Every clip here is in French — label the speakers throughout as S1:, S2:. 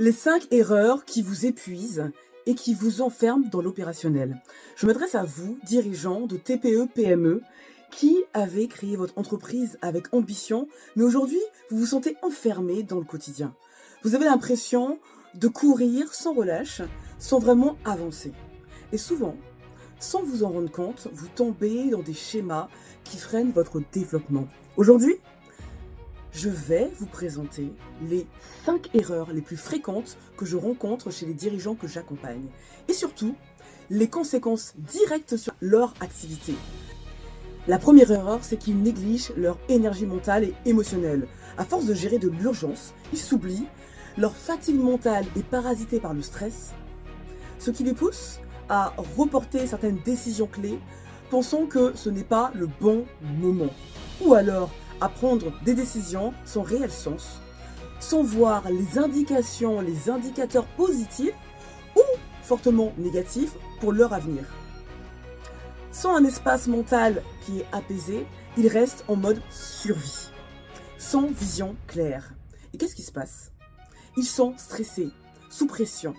S1: Les 5 erreurs qui vous épuisent et qui vous enferment dans l'opérationnel. Je m'adresse à vous, dirigeants de TPE-PME, qui avez créé votre entreprise avec ambition, mais aujourd'hui, vous vous sentez enfermé dans le quotidien. Vous avez l'impression de courir sans relâche, sans vraiment avancer. Et souvent, sans vous en rendre compte, vous tombez dans des schémas qui freinent votre développement. Aujourd'hui, je vais vous présenter les 5 erreurs les plus fréquentes que je rencontre chez les dirigeants que j'accompagne. Et surtout, les conséquences directes sur leur activité. La première erreur, c'est qu'ils négligent leur énergie mentale et émotionnelle. À force de gérer de l'urgence, ils s'oublient, leur fatigue mentale est parasitée par le stress, ce qui les pousse à reporter certaines décisions clés, pensant que ce n'est pas le bon moment. Ou alors, à prendre des décisions sans réel sens, sans voir les indications, les indicateurs positifs ou fortement négatifs pour leur avenir. Sans un espace mental qui est apaisé, ils restent en mode survie, sans vision claire. Et qu'est-ce qui se passe? Ils sont stressés, sous pression.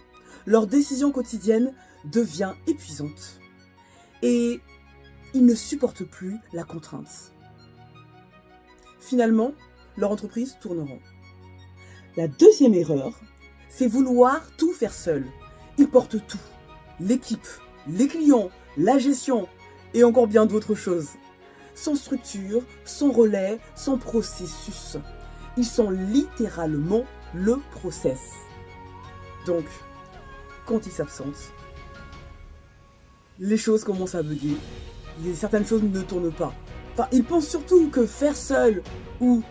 S1: Leur décision quotidienne devient épuisante. Et ils ne supportent plus la contrainte. Finalement, leur entreprise tourne rond. La deuxième erreur, c'est vouloir tout faire seul. Ils portent tout. L'équipe, les clients, la gestion et encore bien d'autres choses. Sans structure, sans relais, sans processus. Ils sont littéralement le process. Donc, quand ils s'absentent, les choses commencent à bugger. Certaines choses ne tournent pas. Enfin, ils pensent surtout que faire seul ou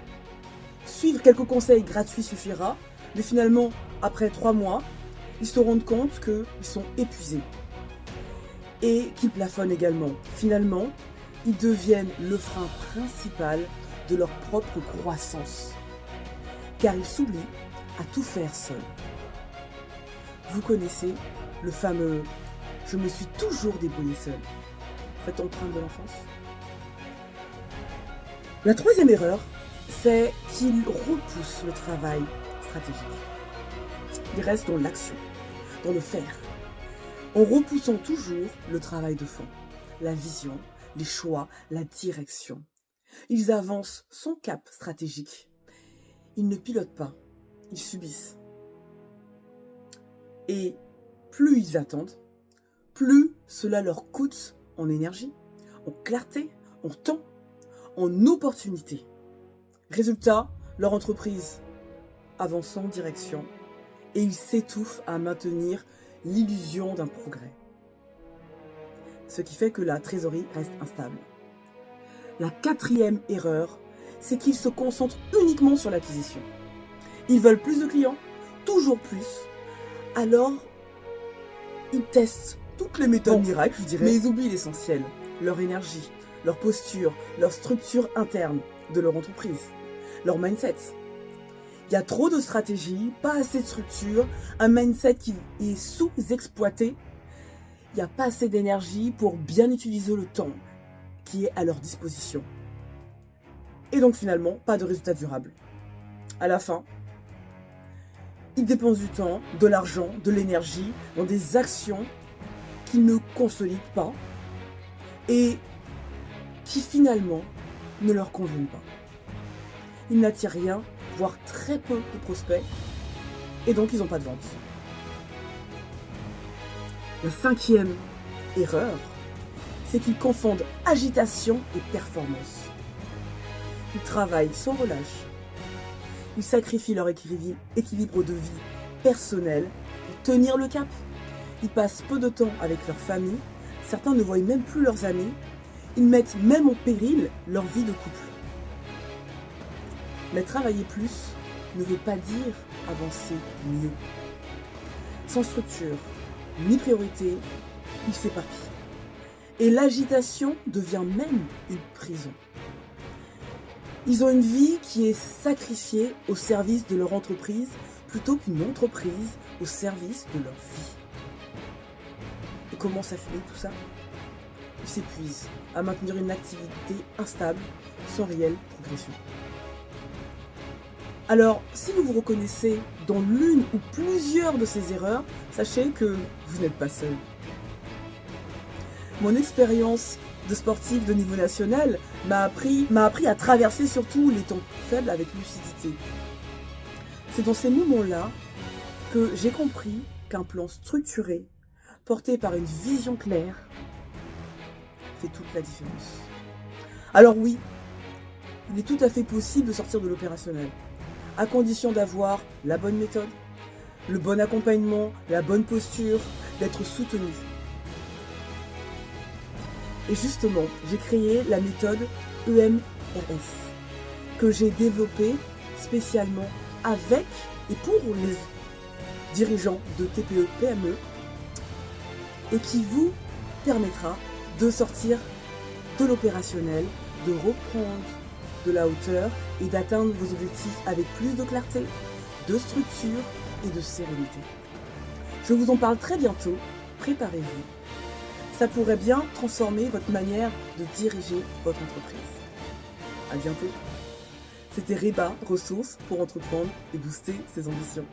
S1: suivre quelques conseils gratuits suffira, mais finalement, après 3 mois, ils se rendent compte qu'ils sont épuisés et qu'ils plafonnent également. Finalement, ils deviennent le frein principal de leur propre croissance, car ils s'oublient à tout faire seul. Vous connaissez le fameux « je me suis toujours débrouillé seul ». Cette empreinte de l'enfance. La troisième erreur, c'est qu'ils repoussent le travail stratégique. Ils restent dans l'action, dans le faire, en repoussant toujours le travail de fond, la vision, les choix, la direction. Ils avancent sans cap stratégique. Ils ne pilotent pas, ils subissent. Et plus ils attendent, plus cela leur coûte en énergie, en clarté, en temps, en opportunité. Résultat, leur entreprise avance sans direction et ils s'étouffent à maintenir l'illusion d'un progrès. Ce qui fait que la trésorerie reste instable. La quatrième erreur, c'est qu'ils se concentrent uniquement sur l'acquisition. Ils veulent plus de clients, toujours plus. Alors, ils testent toutes les méthodes miracles, je dirais, mais ils oublient l'essentiel, leur énergie, leur posture, leur structure interne de leur entreprise, leur mindset. Il y a trop de stratégies, pas assez de structure, un mindset qui est sous-exploité. Il n'y a pas assez d'énergie pour bien utiliser le temps qui est à leur disposition. Et donc finalement, pas de résultat durable. À la fin, ils dépensent du temps, de l'argent, de l'énergie dans des actions qui ne consolident pas et qui finalement ne leur conviennent pas. Ils n'attirent rien, voire très peu de prospects, et donc ils n'ont pas de vente. La cinquième erreur, c'est qu'ils confondent agitation et performance. Ils travaillent sans relâche. Ils sacrifient leur équilibre de vie personnel pour tenir le cap. Ils passent peu de temps avec leur famille, certains ne voient même plus leurs amis, ils mettent même en péril leur vie de couple. Mais travailler plus ne veut pas dire avancer mieux. Sans structure, ni priorité, ils s'éparpillent. Et l'agitation devient même une prison. Ils ont une vie qui est sacrifiée au service de leur entreprise plutôt qu'une entreprise au service de leur vie. Et comment ça finit tout ça? Ils s'épuisent à maintenir une activité instable, sans réelle progression. Alors, si vous vous reconnaissez dans l'une ou plusieurs de ces erreurs, sachez que vous n'êtes pas seul. Mon expérience de sportive de niveau national m'a appris à traverser surtout les temps faibles avec lucidité. C'est dans ces moments-là que j'ai compris qu'un plan structuré, porté par une vision claire, fait toute la différence. Alors oui, il est tout à fait possible de sortir de l'opérationnel, à condition d'avoir la bonne méthode, le bon accompagnement, la bonne posture, d'être soutenu. Et justement, j'ai créé la méthode EMRS, que j'ai développée spécialement avec et pour les dirigeants de TPE-PME et qui vous permettra de sortir de l'opérationnel, de reprendre de la hauteur et d'atteindre vos objectifs avec plus de clarté, de structure et de sérénité. Je vous en parle très bientôt, préparez-vous. Ça pourrait bien transformer votre manière de diriger votre entreprise. À bientôt. C'était Reba, ressources pour entreprendre et booster ses ambitions.